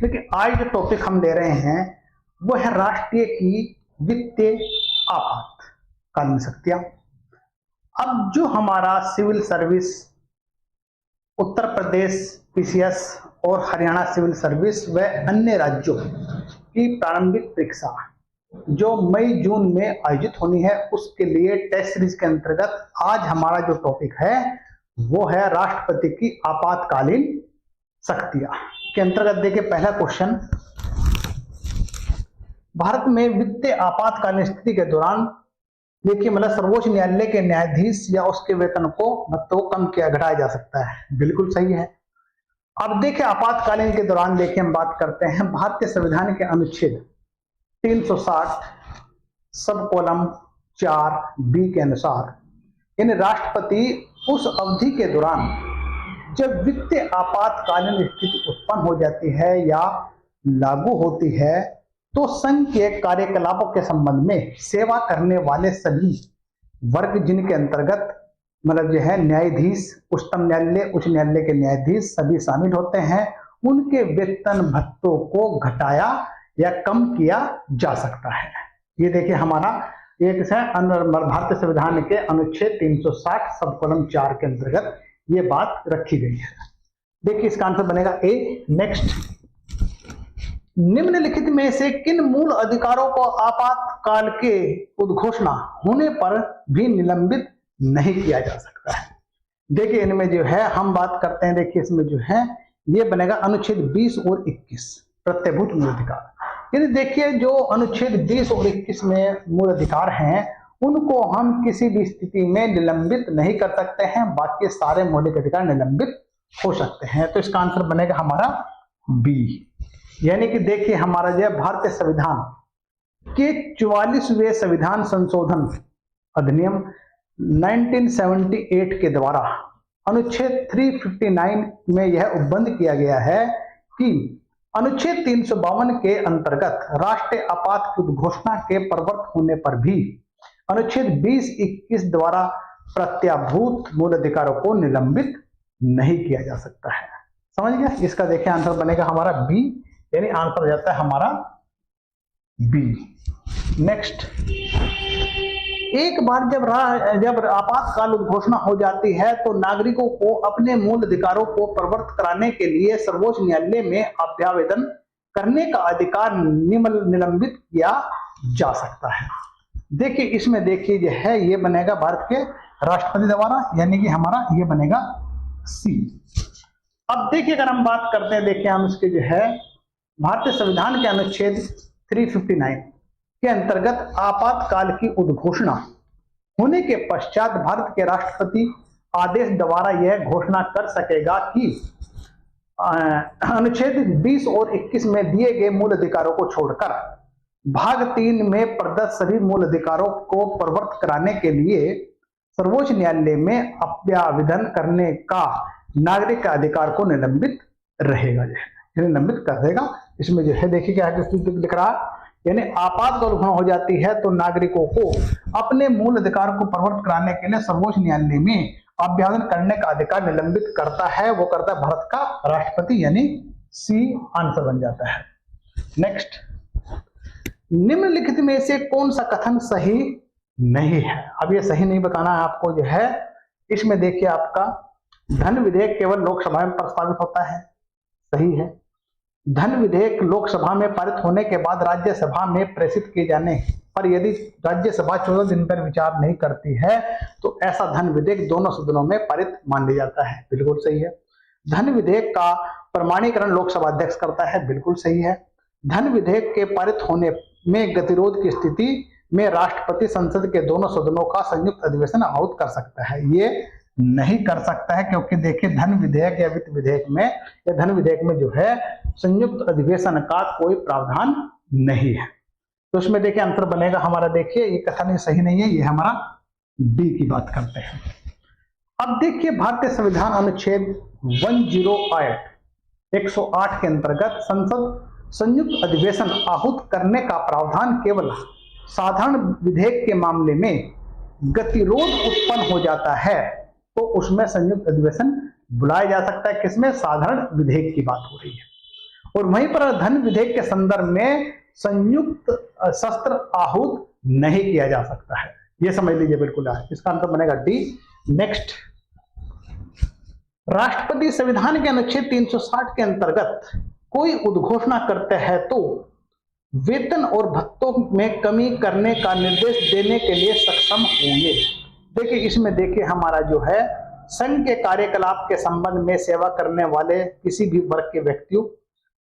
देखिए आज जो टॉपिक हम ले रहे हैं वो है राष्ट्रीय की वित्तीय आपातकालीन शक्तियां। अब जो हमारा civil service Uttar Pradesh PCS और हरियाणा सिविल सर्विस व अन्य राज्यों की प्रारंभिक परीक्षा जो मई जून में आयोजित होनी है, उसके लिए टेस्ट सीरीज के अंतर्गत आज हमारा जो टॉपिक है वो है राष्ट्रपति की आपातकालीन शक्तियां के अंतर्गत। देखिए पहला क्वेश्चन, भारत में वित्तीय आपातकालीन स्थिति के दौरान देखिए मतलब सर्वोच्च न्यायालय के न्यायाधीश या उसके वेतन को मतलब कम किया घटाया जा सकता है। बिल्कुल सही है। अब देखिए आपातकालीन के दौरान देखिए हम बात करते हैं भारतीय संविधान के अनुच्छेद 360 सब कॉलम 4 बी के अनुसार यानी राष्ट्रपति उस अवधि के दौरान जब वित्तीय आपातकालीन स्थिति उत्पन्न हो जाती है या लागू होती है तो संघ के कार्यकलापों के संबंध में सेवा करने वाले सभी वर्ग जिनके अंतर्गत मतलब जो है न्यायाधीश, उच्चतम न्यायालय, उच्च न्यायालय के न्यायाधीश सभी शामिल होते हैं, उनके वेतन भत्तों को घटाया या कम किया जा सकता है। ये देखिए हमारा एक भारतीय संविधान के अनुच्छेद 360 सब कॉलम 4 के अंतर्गत ये बात रखी गई है। देखिए इसका आंसर बनेगा ए। नेक्स्ट, निम्नलिखित में से किन मूल अधिकारों को आपातकाल के उद्घोषणा होने पर भी निलंबित नहीं किया जा सकता है। देखिए इनमें जो है हम बात करते हैं, देखिए इसमें जो है ये बनेगा अनुच्छेद 20 और 21 प्रत्यभूत मूल अधिकार। यानी देखिए जो अनुच्छेद 20 और 21 में मूल अधिकार हैं उनको हम किसी भी स्थिति में निलंबित नहीं कर सकते हैं, बाकी सारे मौलिक अधिकार निलंबित हो सकते हैं। तो इसका आंसर बनेगा हमारा बी। यानी कि देखिए हमारा जो भारतीय संविधान के 44वें संविधान संशोधन अधिनियम 1978 के द्वारा अनुच्छेद 359 में यह उपबंध किया गया है कि अनुच्छेद 352 के अंतर्गत राष्ट्रीय आपात की घोषणा के प्रवर्त होने पर भी अनुच्छेद 20-21 द्वारा प्रत्याभूत मूल अधिकारों को निलंबित नहीं किया जा सकता है। समझ गया? इसका देखिए आंसर बनेगा हमारा बी, यानी आंसर जाता है हमारा बी। नेक्स्ट, एक बार जब आपातकाल घोषणा हो जाती है तो नागरिकों को अपने मूल अधिकारों को प्रवर्त कराने के लिए सर्वोच्च न्यायालय में अभ्यावेदन करने का अधिकार निलंबित किया जा सकता है। देखिए इसमें देखिए जो है ये बनेगा भारत के राष्ट्रपति द्वारा, यानी कि हमारा ये बनेगा सी। अब देखिए अगर हम बात करते हैं, देखिए हम इसके जो है भारतीय संविधान के अनुच्छेद 359 के अंतर्गत आपातकाल की उद्घोषणा होने के पश्चात भारत के राष्ट्रपति आदेश द्वारा यह घोषणा कर सकेगा कि अनुच्छेद 20 और 21 में दिए गए मूल अधिकारों को छोड़कर भाग 3 में प्रदत्त सभी मूल अधिकारों को प्रवर्त कराने के लिए सर्वोच्च न्यायालय में अभ्यावेदन करने का नागरिक का अधिकार को निलंबित रहेगा, निलंबित कर देगा। इसमें जो है देखिए क्या लिख रहा है, यानी आपातकाल घोषणा हो जाती है तो नागरिकों को अपने मूल अधिकार को प्रवर्त कराने के लिए सर्वोच्च न्यायालय में अभ्यावेदन करने का अधिकार निलंबित करता है, वो करता है भारत का राष्ट्रपति, यानी सी आंसर बन जाता है। नेक्स्ट, निम्नलिखित में से कौन सा कथन सही नहीं है? अब ये सही नहीं बताना है आपको जो है। इसमें देखिए आपका धन विधेयक केवल लोकसभा में प्रस्तावित होता है, सही है। धन विधेयक लोकसभा में पारित होने के बाद राज्यसभा में प्रेषित किए जाने पर यदि राज्यसभा 14 दिन पर विचार नहीं करती है तो ऐसा धन विधेयक दोनों सदनों में पारित मान लिया जाता है। बिल्कुल सही है। धन विधेयक का प्रमाणीकरण लोकसभा अध्यक्ष करता है। बिल्कुल सही है। धन विधेयक के पारित होने में गतिरोध की स्थिति में राष्ट्रपति संसद के दोनों सदनों का संयुक्त अधिवेशन आहूत कर सकता है। ये नहीं कर सकता है क्योंकि देखिए धन विधेयक या वित्त विधेयक में या धन विधेयक में जो है संयुक्त अधिवेशन का कोई प्रावधान नहीं है। तो इसमें देखिए आंसर बनेगा हमारा, देखिए ये कथन सही नहीं है, ये हमारा डी की बात करते हैं। अब देखिए भारतीय संविधान अनुच्छेद 108 के अंतर्गत संसद संयुक्त अधिवेशन आहूत करने का प्रावधान केवल साधारण विधेयक के मामले में गतिरोध उत्पन्न हो जाता है तो उसमें संयुक्त अधिवेशन बुलाया जा सकता है। किसमें? साधारण विधेयक की बात हो रही है। और वहीं पर धन विधेयक के संदर्भ में संयुक्त शस्त्र आहूत नहीं किया जा सकता है। ये समझ लीजिए बिल्कुल है। इसका आंसर बनेगा डी। नेक्स्ट, राष्ट्रपति संविधान के अनुच्छेद 360 के अंतर्गत कोई उद्घोषणा करते हैं तो वेतन और भत्तों में कमी करने का निर्देश देने के लिए सक्षम होंगे। देखिए इसमें देखिए हमारा जो है संघ के कार्यकलाप के संबंध में सेवा करने वाले किसी भी वर्ग के व्यक्तियों,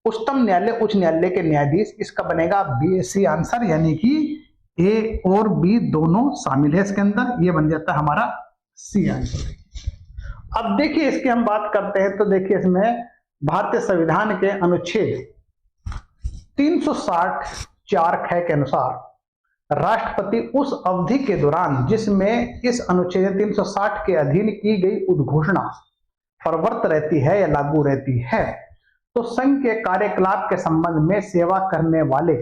उच्चतम न्यायालय, उच्च न्यायालय के न्यायाधीश, इसका बनेगा बी सी आंसर, यानी कि ए और बी दोनों शामिल है इसके अंदर। ये बन जाता है हमारा सी आंसर। अब देखिए इसकी हम बात करते हैं तो देखिए इसमें भारतीय संविधान के अनुच्छेद 360(4) के अनुसार राष्ट्रपति उस अवधि के दौरान जिसमें इस अनुच्छेद 360 के अधीन की गई उद्घोषणा प्रवर्त रहती है या लागू रहती है, तो संघ के कार्यकलाप के संबंध में सेवा करने वाले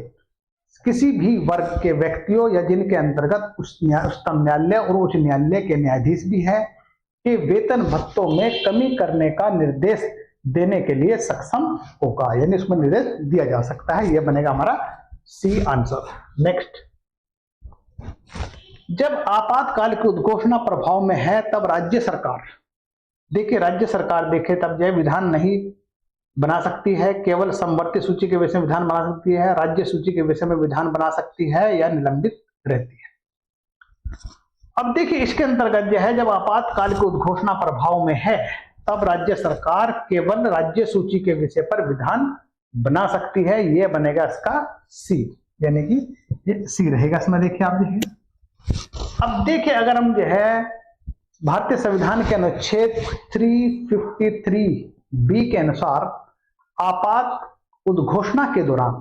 किसी भी वर्ग के व्यक्तियों या जिनके अंतर्गत उच्चतम न्यायालय और उच्च न्यायालय के न्यायाधीश भी है कि वेतन भत्तों में कमी करने का निर्देश देने के लिए सक्षम होगा, यानी उसमें निर्देश दिया जा सकता है। यह बनेगा हमारा सी आंसर। नेक्स्ट, जब आपातकाल की उद्घोषणा प्रभाव में है तब राज्य सरकार, देखिए राज्य सरकार देखे तब यह विधान नहीं बना सकती है, केवल समवर्ती सूची के विषय में विधान बना सकती है, राज्य सूची के विषय में विधान बना सकती है या निलंबित रहती है। अब देखिए इसके अंतर्गत जो है जब आपातकाल की उद्घोषणा प्रभाव में है तब राज्य सरकार केवल राज्य सूची के विषय पर विधान बना सकती है। यह बनेगा इसका सी, यानी कि ये सी रहेगा इसमें। देखिए आप देखिए, अब देखिए अगर हम जो है भारतीय संविधान के अनुच्छेद 353(b) के अनुसार आपात उद्घोषणा के दौरान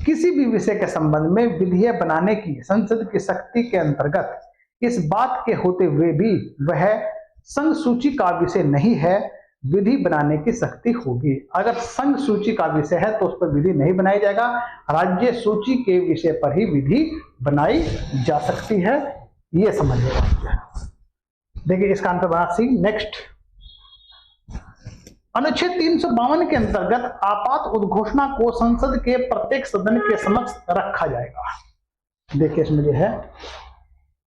किसी भी विषय के संबंध में विधेयक बनाने की संसद की शक्ति के अंतर्गत इस बात के होते हुए भी वह संघ सूची का विषय नहीं है, विधि बनाने की शक्ति होगी। अगर संघ सूची का विषय है तो उस पर विधि नहीं बनाई जाएगा, राज्य सूची के विषय पर ही विधि बनाई जा सकती है। यह समझिएगा। देखिए इसका आंसर बना सी। नेक्स्ट, अनुच्छेद 352 के अंतर्गत आपात उद्घोषणा को संसद के प्रत्येक सदन के समक्ष रखा जाएगा। देखिए इसमें जो है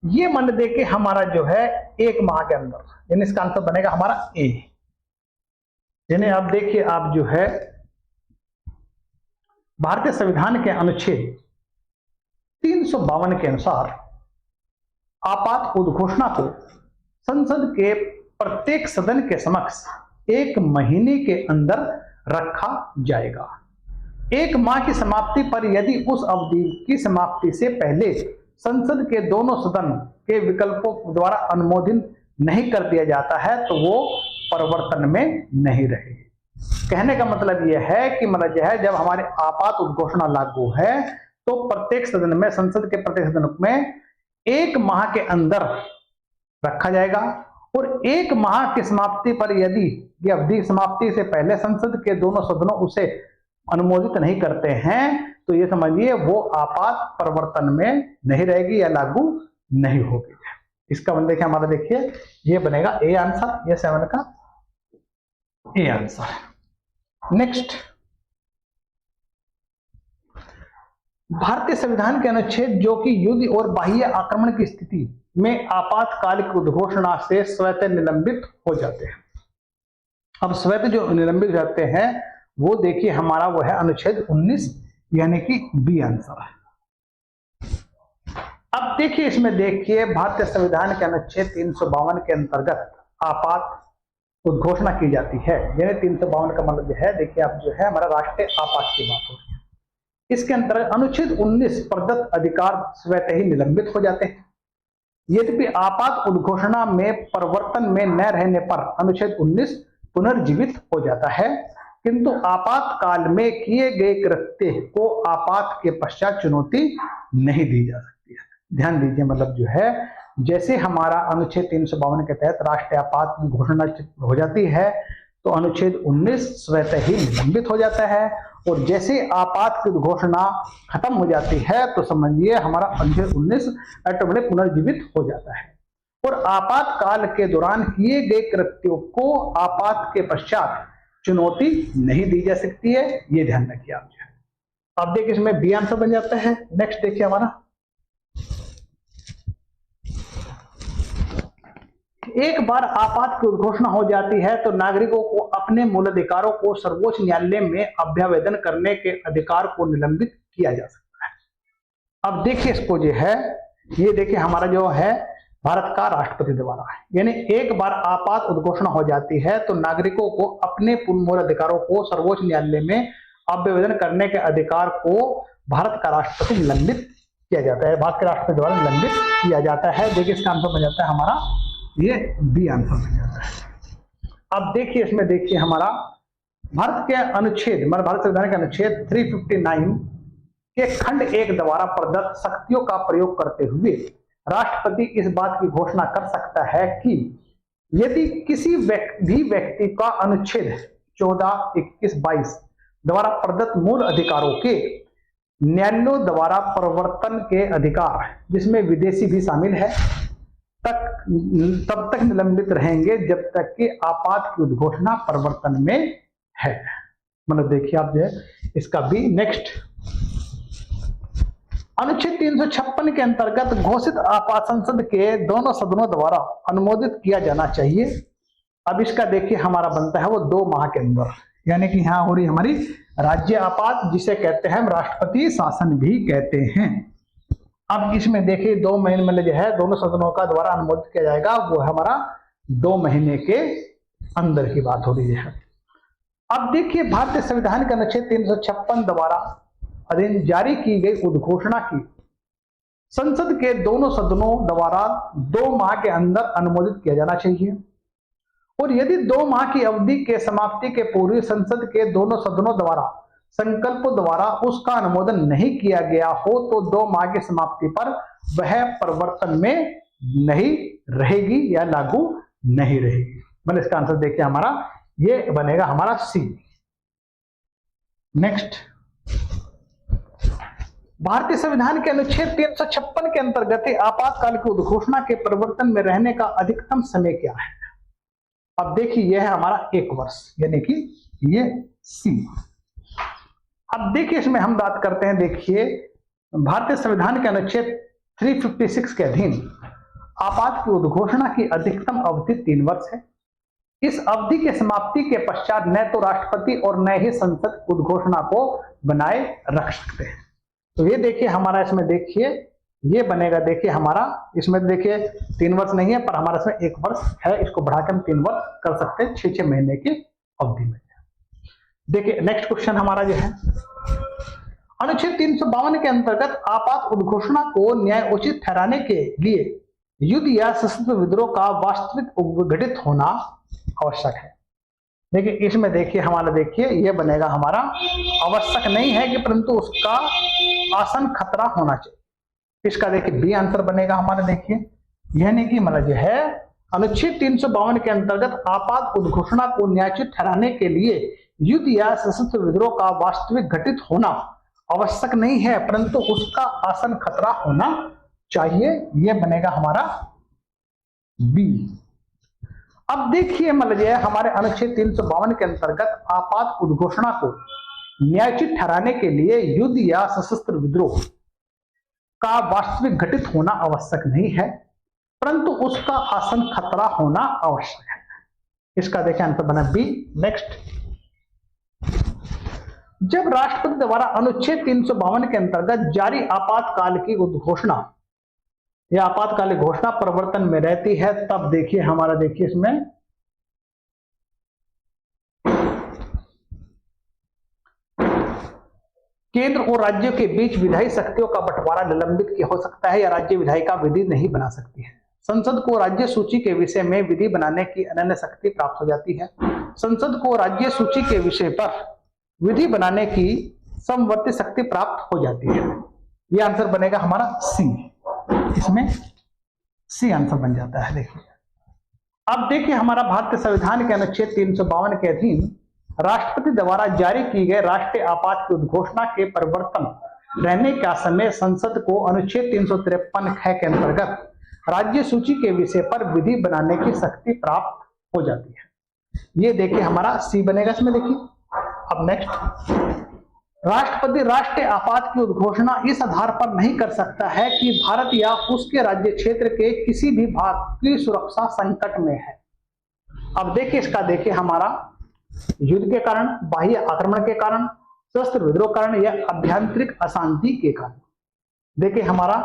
ये मान देखिए हमारा जो है 1 माह के अंदर, यानी इसका आंसर बनेगा हमारा ए। यानी आप देखिए आप जो है भारतीय संविधान के अनुच्छेद 352 के अनुसार आपात उद्घोषणा को संसद के प्रत्येक सदन के समक्ष 1 महीने के अंदर रखा जाएगा। 1 माह की समाप्ति पर यदि उस अवधि की समाप्ति से पहले संसद के दोनों सदन के विकल्पों द्वारा अनुमोदन नहीं कर दिया जाता है तो वो परिवर्तन में नहीं रहेगी। कहने का मतलब यह है कि मतलब यह है जब हमारे आपात उद्घोषणा लागू है तो प्रत्येक सदन में, संसद के प्रत्येक सदन में 1 माह के अंदर रखा जाएगा और 1 माह की समाप्ति पर यदि ये अवधि समाप्ति से पहले संसद के दोनों सदनों उसे अनुमोदित नहीं करते हैं तो ये समझिए वो आपात परिवर्तन में नहीं रहेगी या लागू नहीं होगी। इसका मतलब देखिए हमारा देखिए ये बनेगा ए आंसर, ये 7 का ए आंसर। नेक्स्ट, भारतीय संविधान के अनुच्छेद जो कि युद्ध और बाह्य आक्रमण की स्थिति में आपातकाल की उद्घोषणा से स्वतः निलंबित हो जाते हैं। अब स्वतः जो निलंबित जाते हैं वो देखिए हमारा वो है अनुच्छेद 19, यानी कि बी आंसर है। अब देखिए इसमें देखिए भारतीय संविधान के अनुच्छेद 352 के अंतर्गत आपात उद्घोषणा की जाती है, यानी 352 का मतलब जो है देखिए आप जो है हमारा राष्ट्रीय आपात की बात हो रही है। इसके अंतर्गत अनुच्छेद 19 प्रदत्त अधिकार स्वतः ही निलंबित हो जाते हैं। यद्यपि आपात उद्घोषणा में परिवर्तन में न रहने पर अनुच्छेद 19 पुनर्जीवित हो जाता है, किंतु आपातकाल में किए गए कृत्य को आपात के पश्चात चुनौती नहीं दी जा सकती है। ध्यान दीजिए मतलब जो है जैसे हमारा अनुच्छेद 352 के तहत राष्ट्रीय आपात घोषणा हो जाती है तो अनुच्छेद 19 स्वतः ही निलंबित हो जाता है और जैसे आपात की घोषणा खत्म हो जाती है तो समझिए हमारा अनुच्छेद 19 ऑटोमेटिक पुनर्जीवित हो जाता है और आपातकाल के दौरान किए गए कृत्यों को आपात के पश्चात चुनौती नहीं दी जा सकती है, ये ध्यान रखिए आप जो है। अब देखिए इसमें बी आंसर बन जाता है। नेक्स्ट देखिए हमारा, एक बार आपात की उद्घोषणा हो जाती है तो नागरिकों को अपने मूलाधिकारों को सर्वोच्च न्यायालय में अभ्यावेदन करने के अधिकार को निलंबित किया जा सकता है। अब देखिए इसको जो है, ये देखिए हमारा जो है भारत का राष्ट्रपति द्वारा है, यानी एक बार आपात उद्घोषणा हो जाती है तो नागरिकों को अपने मूलाधिकारों को सर्वोच्च न्यायालय में अभ्यावेदन करने के अधिकार को भारत का राष्ट्रपति निलंबित किया जाता है, भारत के राष्ट्रपति द्वारा निलंबित किया जाता है। देखिए इसका आंसर बन जाता है हमारा, ये बी आंसर बन जाता है। अब देखिए इसमें देखिए हमारा भारत के अनुच्छेद, भारत संविधान के अनुच्छेद 359 के खंड 1 द्वारा प्रदत्त शक्तियों का प्रयोग करते हुए राष्ट्रपति इस बात की घोषणा कर सकता है कि यदि किसी भी व्यक्ति का अनुच्छेद 14, 21, 22 द्वारा प्रदत्त मूल अधिकारों के न्यायालयों द्वारा प्रवर्तन के अधिकार, जिसमें विदेशी भी शामिल है, तब तक निलंबित रहेंगे जब तक कि आपात की उद्घोषणा प्रवर्तन में है। मतलब देखिए आप जो है इसका भी। नेक्स्ट, अनुच्छेद 356 के अंतर्गत घोषित आपात संसद के दोनों सदनों द्वारा अनुमोदित किया जाना चाहिए। अब इसका देखिए हमारा बनता है वो 2 माह के अंदर, यानी कि यहां हो रही हमारी राज्य आपात, जिसे कहते हैं हम राष्ट्रपति शासन भी कहते हैं। अब इसमें देखिए 2 महीने में जो है दोनों सदनों का द्वारा अनुमोदित किया जाएगा, वो हमारा 2 महीने के अंदर की बात हो रही है। अब देखिए भारतीय संविधान के अनुच्छेद 356 द्वारा अधीन जारी की गई उद्घोषणा की संसद के दोनों सदनों द्वारा 2 माह के अंदर अनुमोदित किया जाना चाहिए, और यदि 2 माह की अवधि के समाप्ति के पूर्व संसद के दोनों सदनों द्वारा संकल्पों द्वारा उसका अनुमोदन नहीं किया गया हो तो 2 माह की समाप्ति पर वह प्रवर्तन में नहीं रहेगी या लागू नहीं रहेगी। मतलब इसका आंसर देखिए हमारा ये बनेगा हमारा सी। नेक्स्ट, भारतीय संविधान के अनुच्छेद 356 के अंतर्गत आपातकाल की उद्घोषणा के प्रवर्तन में रहने का अधिकतम समय क्या है? अब देखिए यह है हमारा 1 वर्ष, यानी कि ये सी। अब देखिए इसमें हम बात करते हैं, देखिए भारतीय संविधान के अनुच्छेद 356 के अधीन आपात की उद्घोषणा की अधिकतम अवधि 3 वर्ष है। इस अवधि के समाप्ति के पश्चात न तो राष्ट्रपति और न ही संसद उद्घोषणा को बनाए रख सकते हैं। तो ये देखिए हमारा इसमें देखिए ये बनेगा, देखिए हमारा इसमें देखिए 3 वर्ष नहीं है पर हमारा इसमें 1 वर्ष है, इसको बढ़ाकर हम 3 वर्ष कर सकते हैं 6 महीने की अवधि में। देखिए नेक्स्ट क्वेश्चन हमारा जो है, अनुच्छेद 352 के अंतर्गत आपात उद्घोषणा को न्यायोचित ठहराने के लिए युद्ध या सशस्त्र विद्रोह का वास्तविक उद्घटित होना आवश्यक है। देखिए इसमें देखिए हमारा देखिए ये बनेगा हमारा आवश्यक नहीं है कि परंतु उसका आसन खतरा होना चाहिए। इसका देखिए बी आंसर बनेगा हमारा। देखिए यानी कि मतलब जो है अनुच्छेद 352 के अंतर्गत आपात उद्घोषणा को न्यायोचित ठहराने के लिए युद्ध या सशस्त्र विद्रोह का वास्तविक घटित होना आवश्यक नहीं है परंतु उसका आसन खतरा होना चाहिए, यह बनेगा हमारा बी। अब देखिए मतलब यह हमारे अनुच्छेद 352 के अंतर्गत आपात उद्घोषणा को न्यायोचित ठहराने के लिए युद्ध या सशस्त्र विद्रोह का वास्तविक घटित होना आवश्यक नहीं है परंतु उसका आसन खतरा होना आवश्यक है। इसका देखिए आंसर बना बी। नेक्स्ट, जब राष्ट्रपति द्वारा अनुच्छेद 352 के अंतर्गत जारी आपातकाल की उद्घोषणा या आपातकालीन घोषणा प्रवर्तन में रहती है तब देखिए हमारा देखिए इसमें केंद्र और राज्यों के बीच विधायी शक्तियों का बंटवारा निलंबित हो सकता है या राज्य विधायिका विधि नहीं बना सकती है। संसद को राज्य सूची के विषय में विधि बनाने की अनन्य शक्ति प्राप्त हो जाती है। संसद को राज्य सूची के विषय पर विधि बनाने की समवर्ती शक्ति प्राप्त हो जाती है। यह आंसर बनेगा हमारा सी। इसमें सी आंसर बन जाता है। देखिए अब देखिए हमारा भारतीय संविधान के अनुच्छेद 352 के अधीन राष्ट्रपति द्वारा जारी की गई राष्ट्रीय आपात की उद्घोषणा के परिवर्तन रहने का समय संसद को अनुच्छेद 353 के अंतर्गत राज्य सूची के विषय पर विधि बनाने की शक्ति प्राप्त हो जाती है। ये देखिए हमारा सी बनेगा इसमें। देखिए अब नेक्स्ट, राष्ट्रपति राष्ट्रीय आपात की उद्घोषणा इस आधार पर नहीं कर सकता है कि भारत या उसके राज्य क्षेत्र के किसी भी भाग की सुरक्षा संकट में है। अब देखिए इसका, देखिए हमारा युद्ध के कारण, बाह्य आक्रमण के कारण, सशस्त्र विद्रोह कारण या आभ्यंतरिक अशांति के कारण। देखिए हमारा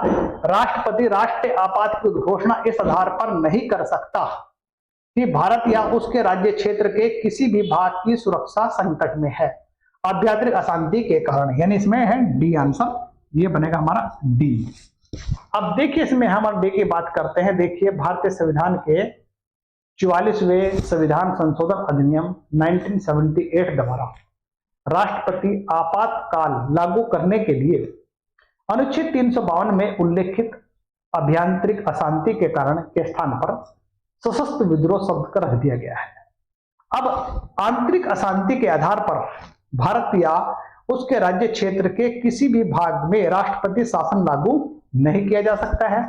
राष्ट्रपति राष्ट्रीय आपात की उद्घोषणा इस आधार पर नहीं कर सकता कि भारत या उसके राज्य क्षेत्र के किसी भी भाग की सुरक्षा संकट में है, आभ्यंतरिक अशांति के कारण। यानी इसमें है डी आंसर, ये बनेगा हमारा डी। अब देखिए इसमें हम देखिए बात करते हैं। देखिए भारतीय संविधान के 44वें संविधान संशोधन अधिनियम 1978 द्वारा राष्ट्रपति आपातकाल लागू करने के लिए अनुच्छेद 352 में उल्लेखित आभ्यंतरिक अशांति के कारण के स्थान पर सशस्त्र विद्रोह शब्द का रख दिया गया है। अब आंतरिक अशांति के आधार पर भारत या उसके राज्य क्षेत्र के किसी भी भाग में राष्ट्रपति शासन लागू नहीं किया जा सकता है।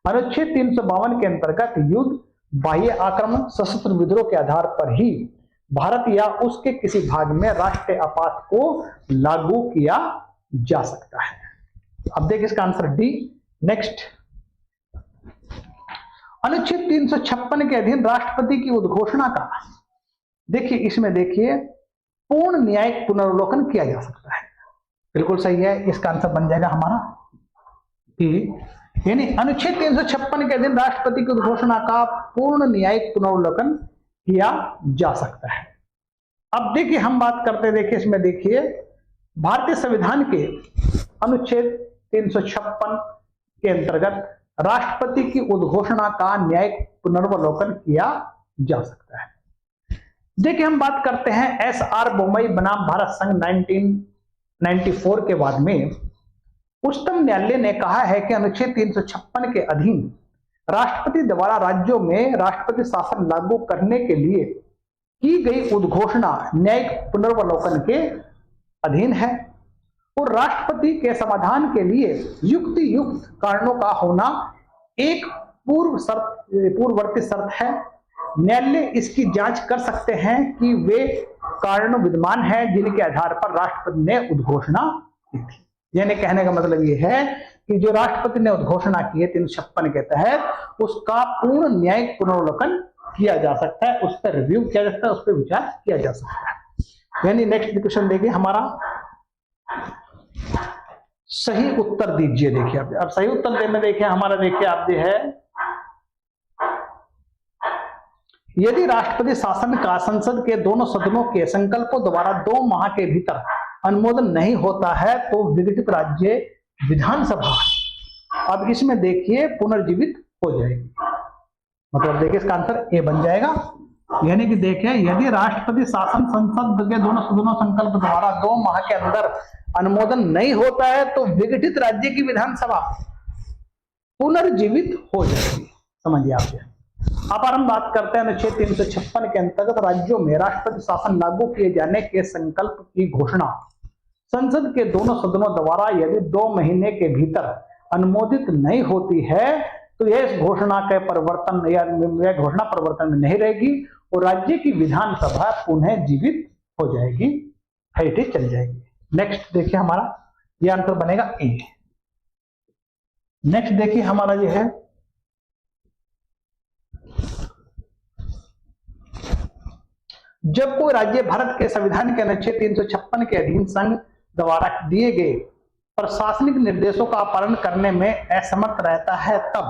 अनुच्छेद 352 के अंतर्गत युद्ध, बाह्य आक्रमण, सशस्त्र विद्रोह के आधार पर ही भारत या उसके किसी भाग में राष्ट्रीय आपात को लागू किया जा सकता है। अब देखिए इसका आंसर डी। नेक्स्ट, अनुच्छेद 356 के अधीन राष्ट्रपति की उद्घोषणा का, देखिए इसमें देखिए पूर्ण न्यायिक पुनर्वलोकन किया जा सकता है। बिल्कुल सही है, इसका आंसर बन जाएगा हमारा डी। यानी अनुच्छेद 356 के अधीन राष्ट्रपति की उद्घोषणा का पूर्ण न्यायिक पुनर्वलोकन किया जा सकता है। अब देखिए हम बात करते हैं, देखिए इसमें देखिए भारतीय संविधान के अनुच्छेद 356 के अंतर्गत राष्ट्रपति की उद्घोषणा का न्यायिक पुनर्वलोकन किया जा सकता है। देखिए हम बात करते हैं एस.आर. बोमई बनाम भारत संघ 1994 के बाद में उच्चतम न्यायालय ने कहा है कि अनुच्छेद 356 के अधीन राष्ट्रपति द्वारा राज्यों में राष्ट्रपति शासन लागू करने के लिए की गई उद्घोषणा न्यायिक पुनर्वलोकन के अधीन है और राष्ट्रपति के समाधान के लिए युक्त कारणों का होना एक पूर्ववर्ती शर्त है। न्यायालय इसकी जांच कर सकते हैं कि वे कारण विद्यमान हैं जिनके आधार पर राष्ट्रपति ने उद्घोषणा की थी। यानी कहने का मतलब ये है कि जो राष्ट्रपति ने उद्घोषणा की है 356 के तहत, उसका पूर्ण न्यायिक पुनर्वलोकन किया जा सकता है, उस पर रिव्यू किया जा सकता है, उस पर विचार किया जा सकता है। यानी नेक्स्ट क्वेश्चन देखिए हमारा, सही उत्तर दीजिए। देखिए अब सही उत्तर देने देखिए हमारा, देखिए आप जो है, यदि राष्ट्रपति शासन का संसद के दोनों सदनों के संकल्पों द्वारा 2 माह के भीतर अनुमोदन नहीं होता है तो विघटित राज्य विधानसभा अब इसमें देखिए पुनर्जीवित हो जाएगी। मतलब देखिए इसका आंसर ए बन जाएगा। यानी कि देखिए यदि राष्ट्रपति शासन संसद के दोनों सदनों संकल्प द्वारा 2 माह के अंदर अनुमोदन नहीं होता है तो विघटित राज्य की विधानसभा पुनर्जीवित हो जाएगी। समझिए आप। अब हम बात करते हैं अनुच्छेद 356 के अंतर्गत राज्यों में राष्ट्रपति शासन लागू किए जाने के संकल्प की घोषणा संसद के दोनों सदनों द्वारा यदि 2 महीने के भीतर अनुमोदित नहीं होती है तो यह घोषणा के परिवर्तन या यह घोषणा परिवर्तन में नहीं रहेगी और राज्य की विधानसभा पुनः जीवित हो जाएगी, हरिटेज चल जाएगी। नेक्स्ट देखिए हमारा ये आंसर बनेगा ए। नेक्स्ट देखिए हमारा ये है, जब कोई राज्य भारत के संविधान के अनुच्छेद 356 के अधीन संघ द्वारा दिए गए प्रशासनिक निर्देशों का पालन करने में असमर्थ रहता है तब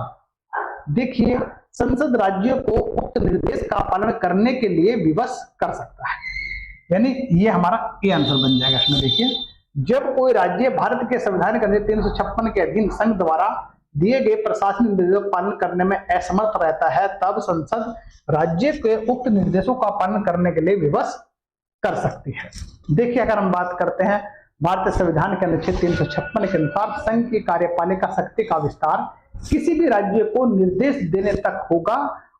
देखिए संसद राज्यों को उक्त निर्देश का पालन करने के लिए विवश कर सकता है। यानी ये हमारा ए आंसर बन जाएगा इसमें। देखिए जब कोई राज्य भारत के संविधान के अनुच्छेद 356 के अधीन संघ द्वारा दिए गए प्रशासनिक निर्देशों का पालन करने में असमर्थ रहता है तब संसद राज्य के उक्त निर्देशों का पालन करने के लिए विवश कर सकती है। देखिए अगर हम बात करते हैं भारतीय संविधान के अनुच्छेद 356 के अनुसार संघ की कार्यपालिका शक्ति का विस्तार किसी भी राज्य को निर्देश देने तक होगा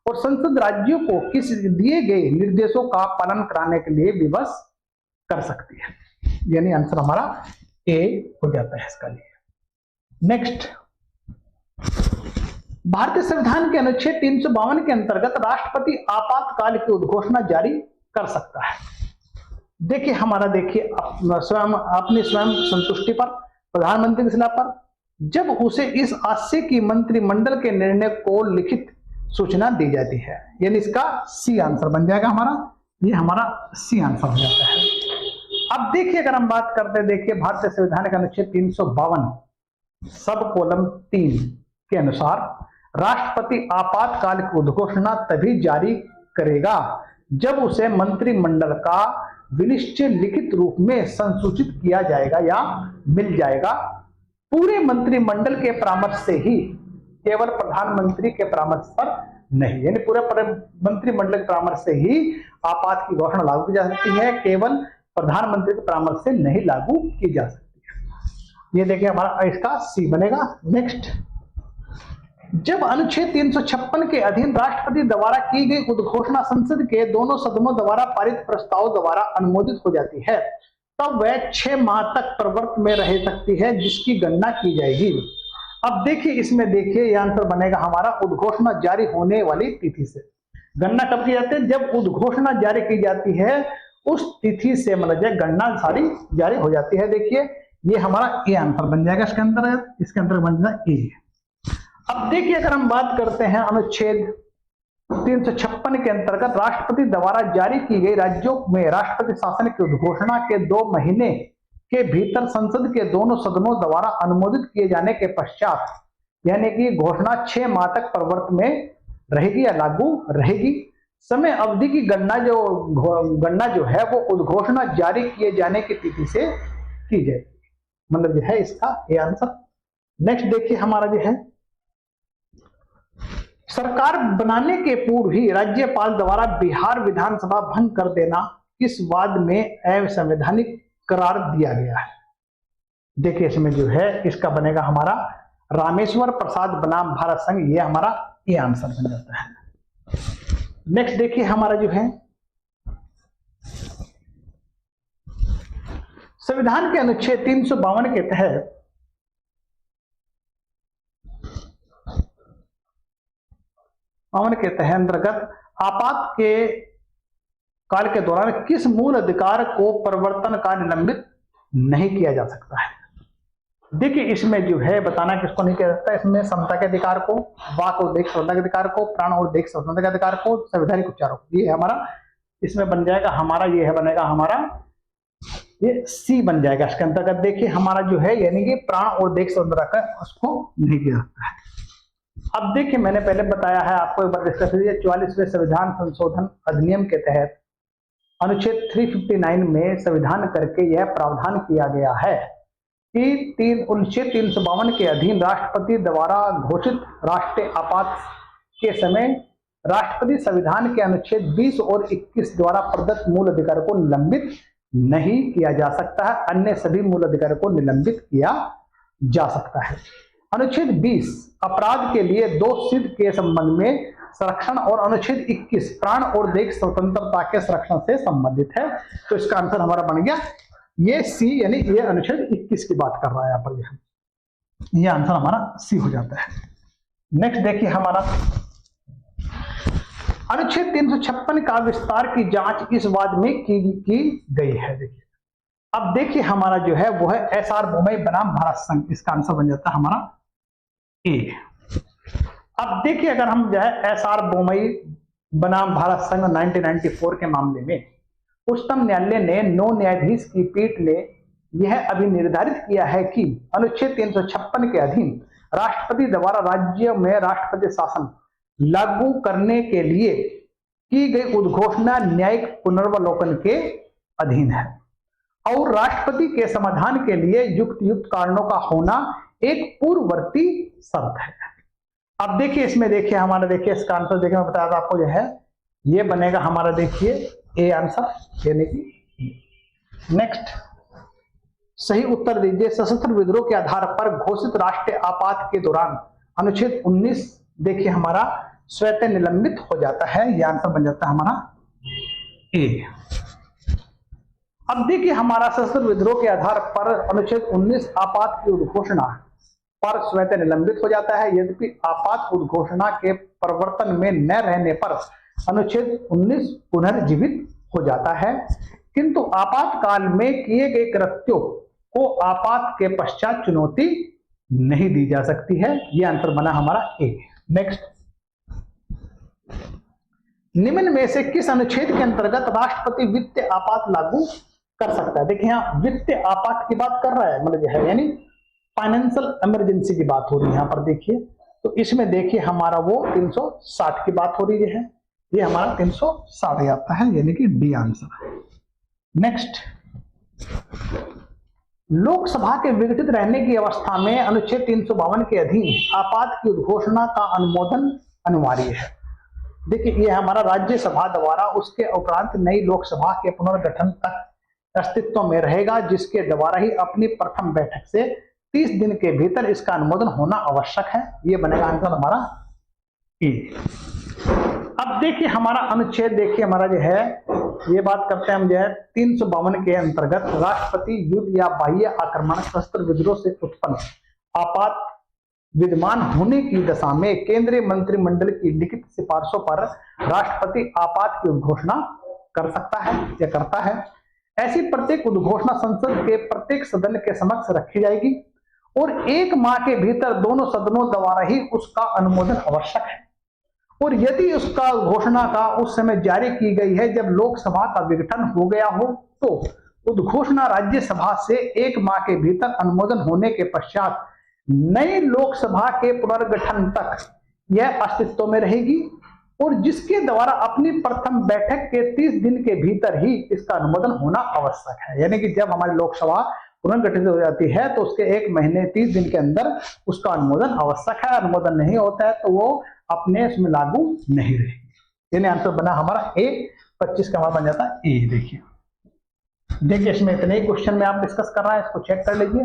और संसद राज्यों को किसी दिए गए निर्देशों का पालन कराने के लिए विवश कर सकती है। यानी आंसर हमारा ए हो जाता है इसका लिए। नेक्स्ट, भारतीय संविधान के अनुच्छेद 352 के अंतर्गत राष्ट्रपति आपातकाल की उद्घोषणा जारी कर सकता है। देखिए हमारा देखिए अपनी स्वयं संतुष्टि पर, प्रधानमंत्री की सलाह पर, जब उसे इस आशय की मंत्रिमंडल के निर्णय को लिखित सूचना दी जाती है, यानी इसका सी आंसर बन जाएगा हमारा, ये हमारा सी आंसर हो जाता है। अब देखिए अगर हम बात करते हैं, देखिए भारतीय संविधान का अनुच्छेद 352 सब कोलम 3 के अनुसार राष्ट्रपति आपातकाल की उद्घोषणा तभी जारी करेगा जब उसे मंत्रिमंडल का विनिश्चय लिखित रूप में संसूचित किया जाएगा या मिल जाएगा, पूरे मंत्रिमंडल के परामर्श से ही, केवल प्रधानमंत्री के परामर्श पर नहीं, यानी पूरे मंत्रिमंडल के परामर्श से ही आपात की घोषणा लागू की जा सकती है, केवल प्रधानमंत्री के परामर्श से नहीं लागू की जा सकती है। ये देखिए हमारा इसका सी बनेगा। नेक्स्ट, जब अनुच्छेद 356 के अधीन राष्ट्रपति द्वारा की गई उद्घोषणा संसद के दोनों सदनों द्वारा पारित प्रस्ताव द्वारा अनुमोदित हो जाती है, तब वह 6 माह तक प्रवर्त में रह सकती है, जिसकी गणना की जाएगी। अब देखिए इसमें देखिए यह आंसर बनेगा हमारा उद्घोषणा जारी होने वाली तिथि से। गणना कब की जाती है? जब उद्घोषणा जारी की जाती है उस तिथि से, मतलब गणना सारी जारी हो जाती है। देखिए ये हमारा ए आंसर बन जाएगा इसके अंदर बन जाएगा ए। अब देखिए अगर हम बात करते हैं अनुच्छेद 356 के अंतर्गत राष्ट्रपति द्वारा जारी की गई राज्यों में राष्ट्रपति शासन की उद्घोषणा के 2 महीने के भीतर संसद के दोनों सदनों द्वारा अनुमोदित किए जाने के पश्चात, यानी कि घोषणा 6 माह तक प्रवर्त में रहेगी या लागू रहेगी। समय अवधि की गणना जो है वो उद्घोषणा जारी किए जाने की तिथि से की जाएगी, मतलब जो है इसका ये आंसर। नेक्स्ट देखिए हमारा जो है, सरकार बनाने के पूर्व ही राज्यपाल द्वारा बिहार विधानसभा भंग कर देना किस वाद में अवैधानिक करार दिया गया है? देखिए इसमें जो है इसका बनेगा हमारा रामेश्वर प्रसाद बनाम भारत संघ, ये हमारा ये आंसर बन जाता है। नेक्स्ट देखिए हमारा जो है, संविधान के अनुच्छेद 352 के तहत अंतर्गत आपात के काल के दौरान किस मूल अधिकार को परिवर्तन का निलंबित नहीं किया जा सकता है? देखिए इसमें जो है बताना किसको नहीं किया जाता है, इसमें समता के अधिकार को, वाक और देख स्वतंत्रता के अधिकार को, प्राण और देख स्वतंत्रता के अधिकार को, संवैधानिक उपचारों को। ये हमारा इसमें बन जाएगा हमारा, ये है बनेगा हमारा ये सी बन जाएगा इसके अंतर्गत। देखिए हमारा जो है यानी कि प्राण और देख स्वतंत्रता का उसको नहीं किया जाता है। अब देखिए मैंने पहले बताया है आपको, एक बार डिस्कस कीजिए, 44वें संविधान संशोधन अधिनियम के तहत अनुच्छेद 359 में संविधान करके यह प्रावधान किया गया है कि अनुच्छेद 352 के अधीन राष्ट्रपति द्वारा घोषित राष्ट्रीय आपात के समय राष्ट्रपति संविधान के अनुच्छेद 20 और 21 द्वारा प्रदत्त मूल अधिकार को निलंबित नहीं किया जा सकता है, अन्य सभी मूल अधिकारों को निलंबित किया जा सकता है। अनुच्छेद 20 अपराध के लिए दोष सिद्ध के संबंध में संरक्षण और अनुच्छेद 21 प्राण और देह स्वतंत्रता के संरक्षण से संबंधित है, तो इसका आंसर हमारा बन गया ये सी, यानी ये अनुच्छेद 21 की बात कर रहा है यहाँ पर, ये आंसर हमारा सी हो जाता है। नेक्स्ट देखिए हमारा अनुच्छेद 356 का विस्तार की जांच इस वाद में की गई है। देखिए अब देखिए हमारा जो है वो है एसआर बोमई बनाम भारत संघ, इसका आंसर बन जाता है हमारा ए। अब देखिए अगर हम जो है एसआर बोमई बनाम भारत संघ 1994 के मामले में उच्चतम न्यायालय ने 9 न्यायाधीश की पीठ ने यह अभी निर्धारित किया है कि अनुच्छेद 356 के अधीन राष्ट्रपति द्वारा राज्य में राष्ट्रपति शासन लागू करने के लिए की गई उद्घोषणा न्यायिक पुनर्वलोकन के अधीन है और राष्ट्रपति के समाधान के लिए युक्त कारणों का होना एक पूर्ववर्ती शर्त है। अब देखिए इसमें देखिए हमारा देखिए इसका आंसर देखिए मैं बताया था आपको जो है ये बनेगा हमारा देखिए ए आंसर, यानी कि नेक्स्ट सही उत्तर दीजिए। सशस्त्र विद्रोह के आधार पर घोषित राष्ट्रीय आपात के दौरान अनुच्छेद 19 देखिए हमारा स्वतः निलंबित हो जाता है, यह आंसर बन जाता है हमारा ए। अब देखिए हमारा सशस्त्र विद्रोह के आधार पर अनुच्छेद 19 आपात की उद्घोषणा पर स्वतः निलंबित हो जाता है, यद्यपि आपात उद्घोषणा के प्रवर्तन में न रहने पर अनुच्छेद 19 पुनर्जीवित हो जाता है, किंतु आपातकाल में किए गए कृत्यों को आपात के पश्चात चुनौती नहीं दी जा सकती है। यह आंसर बना हमारा ए। नेक्स्ट, निम्न में से किस अनुच्छेद के अंतर्गत राष्ट्रपति वित्तीय आपात लागू कर सकता है? देखिए यहां वित्तीय आपात की बात कर रहा है, मतलब है यानी फाइनेंशियल इमरजेंसी की बात हो रही है यहां पर। देखिए तो इसमें देखिए हमारा वो 360 की बात हो रही है, ये हमारा 360 आता है, यानी कि डी आंसर है। नेक्स्ट, लोकसभा के विघटित रहने की अवस्था में अनुच्छेद 352 के अधीन आपात की उद्घोषणा का अनुमोदन अनिवार्य है। देखिए ये हमारा राज्यसभा द्वारा उसके उपरांत नई लोकसभा के पुनर्गठन तक अस्तित्व में रहेगा, जिसके द्वारा ही अपनी प्रथम बैठक से 30 दिन के भीतर इसका अनुमोदन होना आवश्यक है। ये बनेगा आंसर हमारा ए। अब देखिए हमारा अनुच्छेद, देखिए हमारा जो है ये बात करते हैं हम जो है 352 के अंतर्गत राष्ट्रपति युद्ध या बाह्य आक्रमण शस्त्र विद्रोह से उत्पन्न आपात विद्यमान होने की दशा में केंद्रीय मंत्रिमंडल की लिखित सिफारिशों पर राष्ट्रपति आपात की उद्घोषणा कर सकता है या करता है। ऐसी प्रत्येक उद्घोषणा संसद के प्रत्येक सदन के समक्ष रखी जाएगी और 1 माह के भीतर दोनों सदनों द्वारा ही उसका अनुमोदन आवश्यक है। और यदि उसका घोषणा का उस समय जारी की गई है जब लोकसभा का विघटन हो गया हो, तो उद्घोषणा राज्यसभा से 1 माह के भीतर अनुमोदन होने के पश्चात नई लोकसभा के पुनर्गठन तक यह अस्तित्व में रहेगी और जिसके द्वारा अपनी प्रथम बैठक के 30 दिन के भीतर ही इसका अनुमोदन होना आवश्यक है। यानी कि जब हमारी लोकसभा पुनर्गठित हो जाती है तो उसके 1 महीने 30 दिन के अंदर उसका अनुमोदन आवश्यक है। अनुमोदन नहीं होता है तो वो अपने इसमें लागू नहीं रहेगी। यानी आंसर बना हमारा ए। 25 का हमारा बन जाता है ए। देखिए इसमें इतने ही क्वेश्चन में आप डिस्कस कर रहा है, इसको चेक कर लीजिए।